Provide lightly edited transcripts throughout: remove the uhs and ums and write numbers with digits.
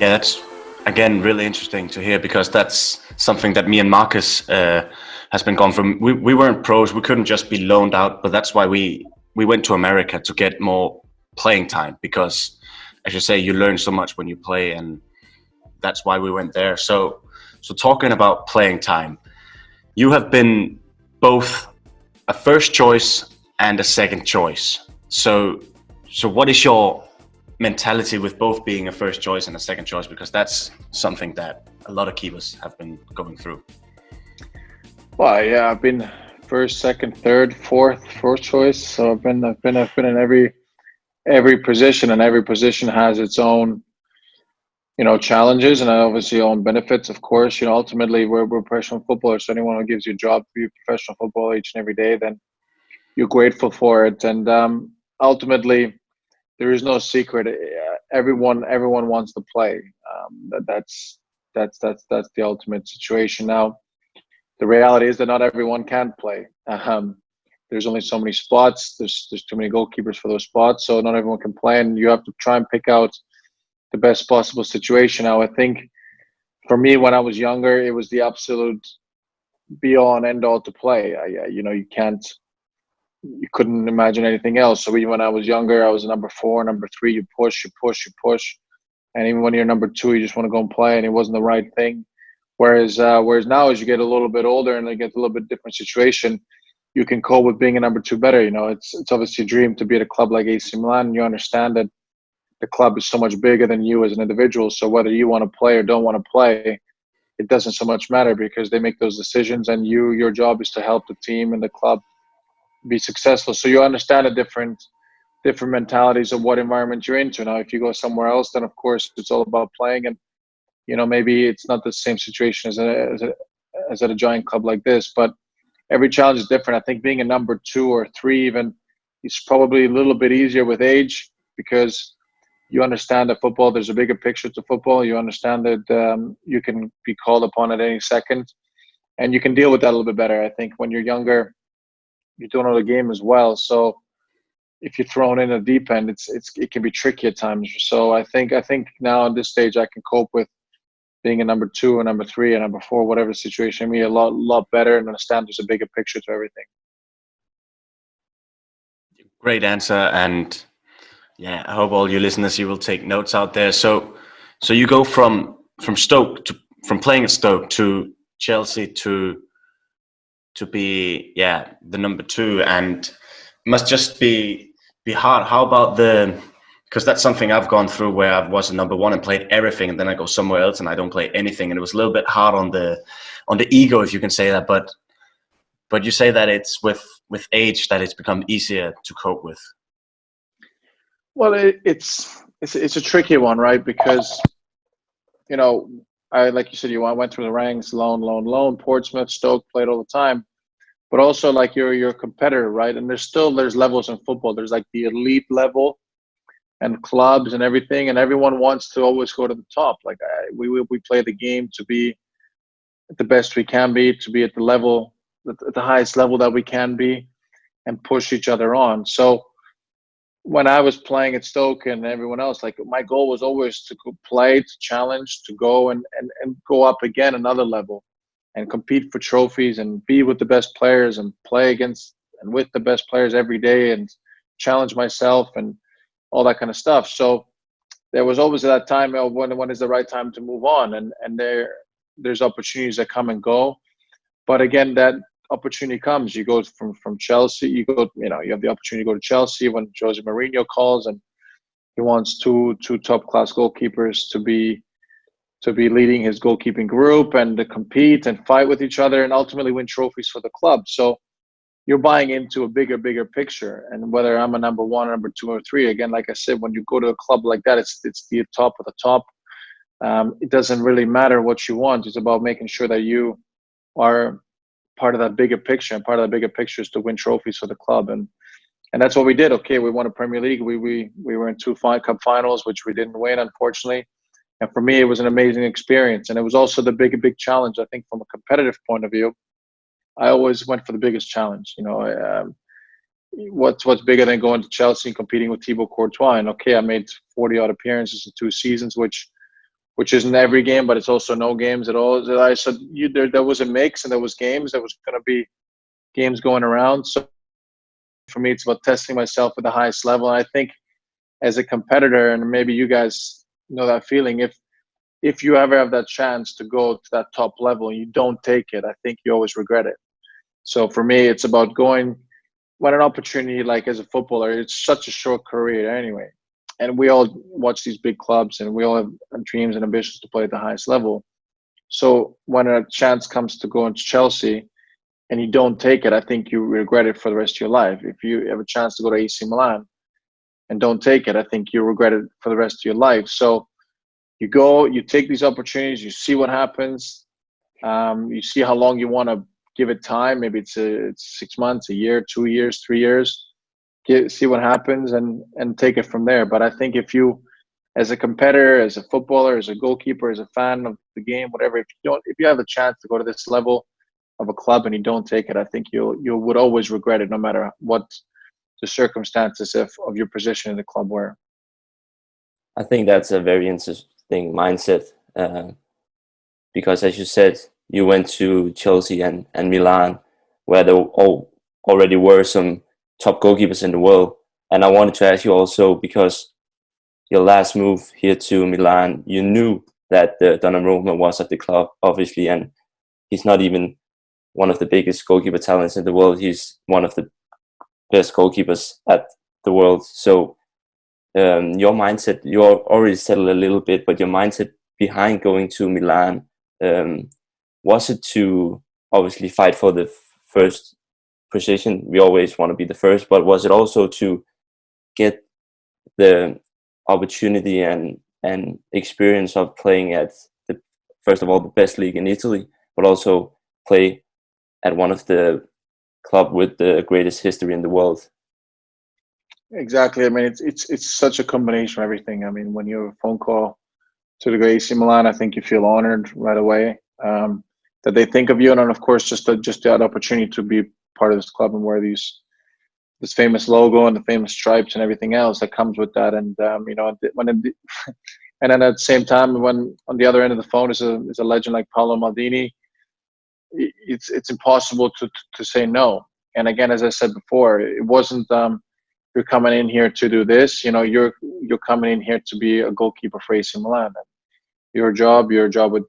Yeah, that's again really interesting to hear because that's something that me and Marcus has been gone from. We weren't pros. We couldn't just be loaned out, but that's why we went to America to get more playing time because, as you say, you learn so much when you play, and that's why we went there. So talking about playing time, you have been both a first choice and a second choice. So what is your mentality with both being a first choice and a second choice? Because that's something that a lot of keepers have been going through. Well, yeah, I've been first, second, third, fourth choice. So I've been in every position, and every position has its own, challenges and obviously own benefits. Of course, ultimately we're professional footballers. So anyone who gives you a job to be professional football each and every day, then you're grateful for it. And ultimately, there is no secret. Everyone wants to play. That's the ultimate situation. Now, the reality is that not everyone can play. There's only so many spots. There's too many goalkeepers for those spots, so not everyone can play, and you have to try and pick out the best possible situation. Now, I think for me, when I was younger, it was the absolute be all and end all to play. You couldn't imagine anything else. So even when I was younger, I was a number four, number three. You push, you push, you push, and even when you're number two, you just want to go and play, and it wasn't the right thing. Whereas now, as you get a little bit older and you get a little bit different situation, you can cope with being a number two better. It's obviously a dream to be at a club like AC Milan. And you understand that the club is so much bigger than you as an individual. So whether you want to play or don't want to play, it doesn't so much matter because they make those decisions, and your job is to help the team and the club be successful. So you understand the different mentalities of what environment you're into. Now, if you go somewhere else, then of course it's all about playing, and maybe it's not the same situation as at a giant club like this, but every challenge is different. I think being a number two or three even is probably a little bit easier with age because you understand that football, there's a bigger picture to football. You understand that you can be called upon at any second, and you can deal with that a little bit better. I think when you're younger, you don't know the game as well. So if you're thrown in a deep end, it can be tricky at times. So I think now at this stage I can cope with being a number two, a number three, a number four, whatever the situation, me a lot better, and understand there's a bigger picture to everything. Great answer, and yeah, I hope all your listeners you will take notes out there. So you go from Stoke to from playing at Stoke to Chelsea to be the number two, and it must just be hard. How about the because that's something I've gone through where I was a number one and played everything, and then I go somewhere else and I don't play anything, and it was a little bit hard on the ego, if you can say that. But you say that it's with age that it's become easier to cope with. Well, it's a tricky one, right? Because you know, I like you said, I went through the ranks, loan, Portsmouth, Stoke, played all the time, but also like you're a competitor, right? And there's levels in football. There's like the elite level and clubs and everything, and everyone wants to always go to the top. Like we play the game to be at the best we can be, to be at the level, at the highest level that we can be, and push each other on. So when I was playing at Stoke and everyone else, like my goal was always to play, to challenge, to go and go up again another level and compete for trophies and be with the best players and play against and with the best players every day and challenge myself and all that kind of stuff. So there was always that time of when is the right time to move on, and there's opportunities that come and go. But again, that opportunity comes. You go from Chelsea. You have the opportunity to go to Chelsea when Jose Mourinho calls and he wants two top class goalkeepers to be leading his goalkeeping group and to compete and fight with each other and ultimately win trophies for the club. So you're buying into a bigger picture. And whether I'm a number one, number two, or three, again, like I said, when you go to a club like that, it's the top of the top. It doesn't really matter what you want. It's about making sure that you are part of that bigger picture, and part of the bigger picture is to win trophies for the club, and that's what we did. Okay, we won a Premier League. We were in two cup finals, which we didn't win, unfortunately. And for me, it was an amazing experience, and it was also the big challenge. I think from a competitive point of view, I always went for the biggest challenge. What's bigger than going to Chelsea and competing with Thibaut Courtois? And okay, I made 40 odd appearances in 2 seasons, which which isn't every game, but it's also no games at all. So I said there was a mix, and there was games. There was going to be games going around. So for me, it's about testing myself at the highest level. And I think as a competitor, and maybe you guys know that feeling, if you ever have that chance to go to that top level and you don't take it, I think you always regret it. So for me, it's about going when an opportunity, like as a footballer, it's such a short career anyway. And we all watch these big clubs, and we all have dreams and ambitions to play at the highest level. So when a chance comes to go into Chelsea and you don't take it, I think you regret it for the rest of your life. If you have a chance to go to AC Milan and don't take it, I think you regret it for the rest of your life. So you go, you take these opportunities, you see what happens, you see how long you want to give it time. Maybe it's 6 months, a year, 2 years, 3 years. See what happens and take it from there. But I think if you, as a competitor, as a footballer, as a goalkeeper, as a fan of the game, whatever, if you have a chance to go to this level of a club and you don't take it, I think you would always regret it, no matter what the circumstances of your position in the club were. I think that's a very interesting mindset, because as you said, you went to Chelsea and Milan, where there already were some top goalkeepers in the world. And I wanted to ask you also, because your last move here to Milan, you knew that Donnarumma was at the club, obviously, and he's not even one of the biggest goalkeeper talents in the world. He's one of the best goalkeepers at the world. So your mindset, you already said it a little bit, but your mindset behind going to Milan, was it to obviously fight for the first position? We always want to be the first, but was it also to get the opportunity and experience of playing at first of all, the best league in Italy, but also play at one of the club with the greatest history in the world? Exactly. I mean, it's such a combination of everything. I mean, when you have a phone call to the AC Milan, I think you feel honored right away that they think of you, and then of course just that opportunity to be part of this club and wear this famous logo and the famous stripes and everything else that comes with that. And and then at the same time, when on the other end of the phone is a legend like Paolo Maldini, it's impossible to say no. And again, as I said before, it wasn't you're coming in here to do this. You're coming in here to be a goalkeeper for AC Milan. And your job with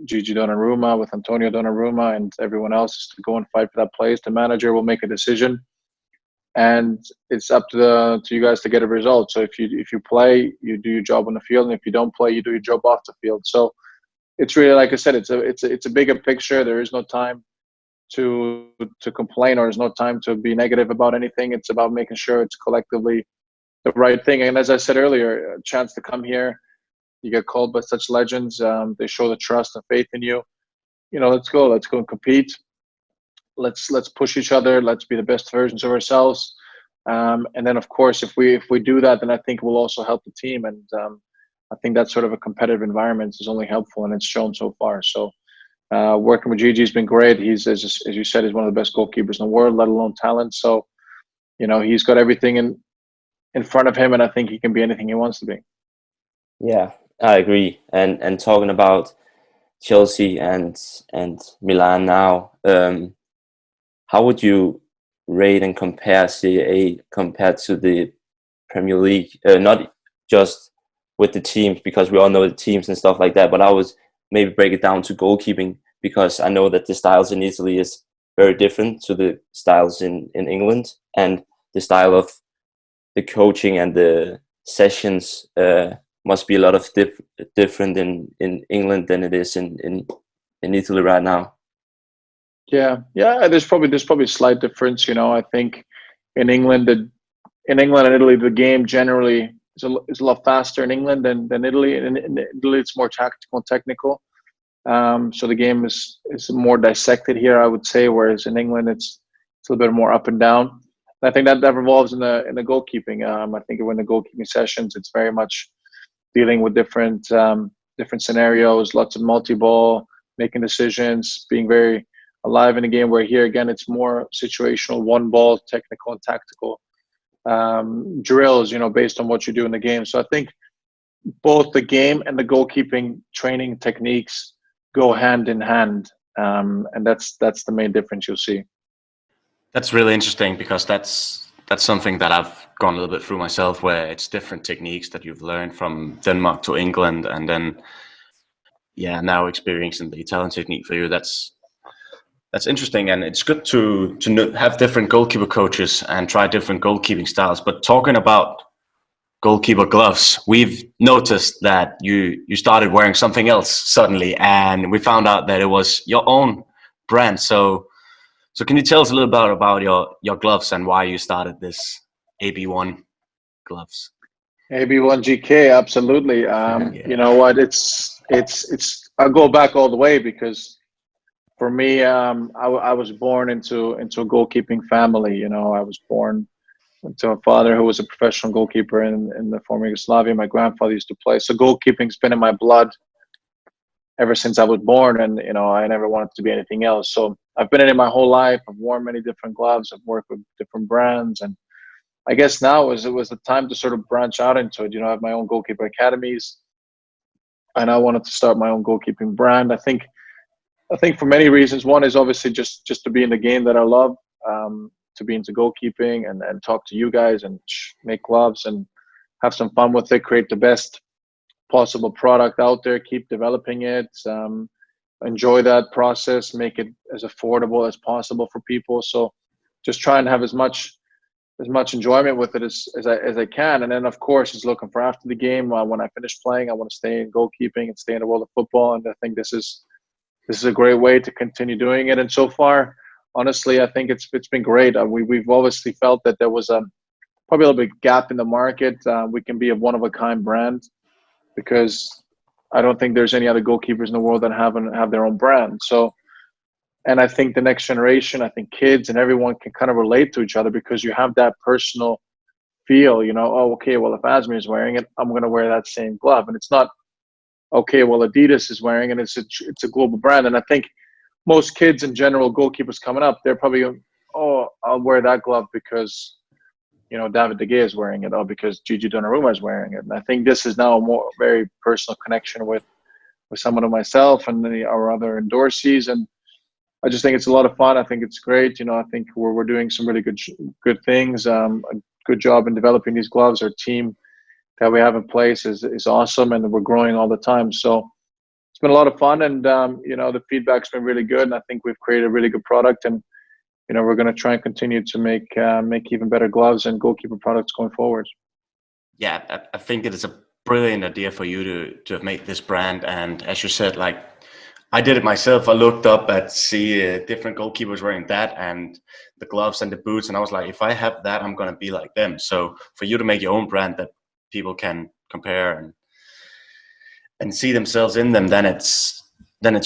Gigi Donnarumma, with Antonio Donnarumma, and everyone else is to go and fight for that place. The manager will make a decision, and it's up to you guys to get a result. So if you play, you do your job on the field, and if you don't play, you do your job off the field. So it's really, like I said, it's a bigger picture. There is no time to complain, or there's no time to be negative about anything. It's about making sure it's collectively the right thing. And as I said earlier, a chance to come here, you get called by such legends. They show the trust and faith in you. Let's go and compete. Let's push each other. Let's be the best versions of ourselves. And then, of course, if we do that, then I think we'll also help the team. And I think that sort of a competitive environment is only helpful, and it's shown so far. So working with Gigi has been great. He's, as you said, he's one of the best goalkeepers in the world, let alone talent. So, he's got everything in front of him, and I think he can be anything he wants to be. Yeah, I agree. And talking about Chelsea and Milan now, how would you rate and compare Serie A compared to the Premier League? Not just with the teams, because we all know the teams and stuff like that, but I would maybe break it down to goalkeeping, because I know that the styles in Italy is very different to the styles in England, and the style of the coaching and the sessions must be a lot of different in England than it is in Italy right now. Yeah. There's probably a slight difference. I think in England and Italy, the game generally is a lot faster in England than Italy. In Italy, it's more tactical and technical. So the game is more dissected here, I would say, whereas in England it's a little bit more up and down. And I think that revolves in the goalkeeping. I think when the goalkeeping sessions, it's very much dealing with different scenarios, lots of multi-ball, making decisions, being very alive in the game, where here again it's more situational, one ball, technical and tactical drills, based on what you do in the game. So I think both the game and the goalkeeping training techniques go hand in hand, and that's the main difference you'll see. That's really interesting because that's something that I've gone a little bit through myself, where it's different techniques that you've learned from Denmark to England, and then now experiencing the Italian technique for you. That's interesting, and it's good to have different goalkeeper coaches and try different goalkeeping styles. But talking about goalkeeper gloves, we've noticed that you started wearing something else suddenly, and we found out that it was your own brand. So can you tell us a little bit about your gloves and why you started this AB1 gloves? AB1 GK, absolutely. You know what? It's I'll go back all the way, because for me, I was born into a goalkeeping family. You know, I was born to a father who was a professional goalkeeper in the former Yugoslavia. My grandfather used to play. So goalkeeping's been in my blood ever since I was born, and you know, I never wanted to be anything else. So I've been in it my whole life. I've worn many different gloves. I've worked with different brands, and I guess now it was the time to sort of branch out into it. You know, I have my own goalkeeper academies, and I wanted to start my own goalkeeping brand. I think for many reasons. One is obviously just to be in the game that I love, to be into goalkeeping and talk to you guys and make gloves and have some fun with it, create the best possible product out there, keep developing it, enjoy that process, make it as affordable as possible for people. So just try and have as much enjoyment with it as I can. And then of course is looking for after the game, when I finish playing, I want to stay in goalkeeping and stay in the world of football. And I think this is a great way to continue doing it. And so far, honestly, I think it's been great. We've obviously felt that there was probably a little bit gap in the market. We can be a one-of-a-kind brand, because I don't think there's any other goalkeepers in the world that have their own brand. So, and I think the next generation, I think kids and everyone can kind of relate to each other, because you have that personal feel, you know, oh, okay, well, if Asmir is wearing it, I'm going to wear that same glove. And it's not, okay, well, Adidas is wearing it, it's a global brand. And I think most kids in general, goalkeepers coming up, they're probably going, oh, I'll wear that glove because, you know, David De Gea is wearing it, or because Gigi Donnarumma is wearing it. And I think this is now a more very personal connection with someone like myself and our other endorsees. And I just think it's a lot of fun. I think it's great. You know, I think we're doing some really good things. A good job in developing these gloves. Our team that we have in place is awesome, and we're growing all the time. So it's been a lot of fun, and you know, the feedback's been really good, and I think we've created a really good product, and you know, we're going to try and continue to make even better gloves and goalkeeper products going forward. Yeah, I think it is a brilliant idea for you to have made this brand. And as you said, like, I did it myself. I looked up at different goalkeepers wearing that and the gloves and the boots, and I was like, if I have that, I'm going to be like them. So for you to make your own brand that people can compare and see themselves in them, then it's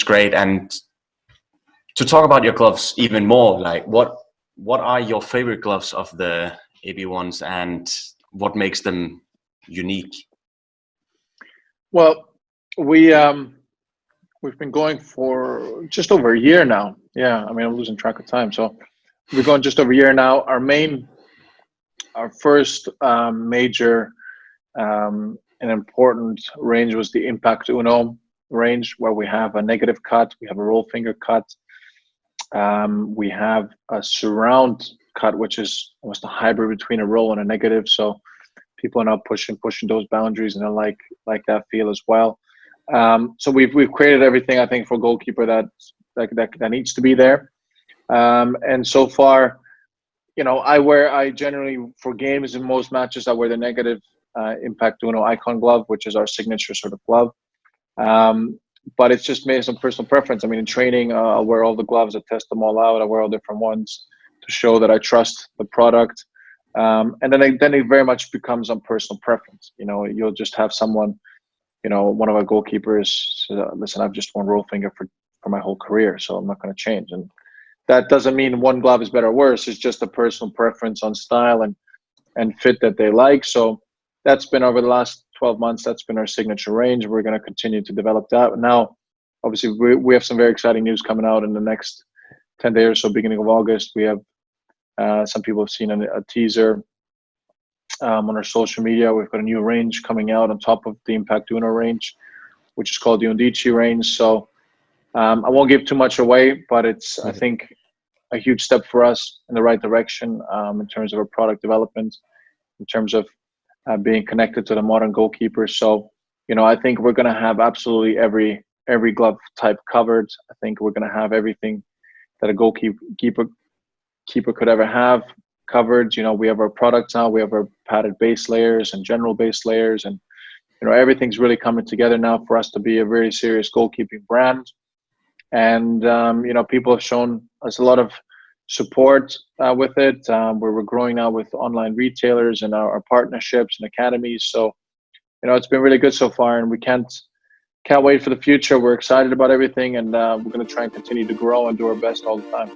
great. And to talk about your gloves even more, like what are your favorite gloves of the AB1s, and what makes them unique? Well, we've been going for just over a year now. Yeah, I mean, I'm losing track of time. So we've gone just over a year now. Our first major and important range was the Impact Uno range, where we have a negative cut, we have a roll finger cut, we have a surround cut, which is almost a hybrid between a roll and a negative. So people are now pushing those boundaries, and I like that feel as well. So we've created everything, I think, for goalkeeper that needs to be there. And so far, you know, I generally, for games in most matches, I wear the negative Impact Uno Icon glove, which is our signature sort of glove. But it's just made some personal preference. I mean, in training, I'll wear all the gloves. I test them all out. I wear all different ones to show that I trust the product. And then it very much becomes on personal preference. You know, you'll just have someone, you know, one of our goalkeepers, listen, I've just worn roll finger for my whole career, so I'm not going to change. And that doesn't mean one glove is better or worse. It's just a personal preference on style and fit that they like. So that's been over the last 12 months. That's been our signature range. We're going to continue to develop that. And now, obviously, we have some very exciting news coming out in the next 10 days or so, beginning of August. We have some people have seen a teaser on our social media. We've got a new range coming out on top of the Impact Uno range, which is called the Undici range. So I won't give too much away, but it's, I think, a huge step for us in the right direction in terms of our product development, in terms of being connected to the modern goalkeeper. So, I think we're going to have absolutely every glove type covered. I think we're going to have everything that a goalkeeper could ever have covered. We have our products now. We have our padded base layers and general base layers, and everything's really coming together now for us to be a very serious goalkeeping brand. And people have shown us a lot of support with it. We're growing now with online retailers and our partnerships and academies. So it's been really good so far, and we can't wait for the future. We're excited about everything, and we're going to try and continue to grow and do our best all the time.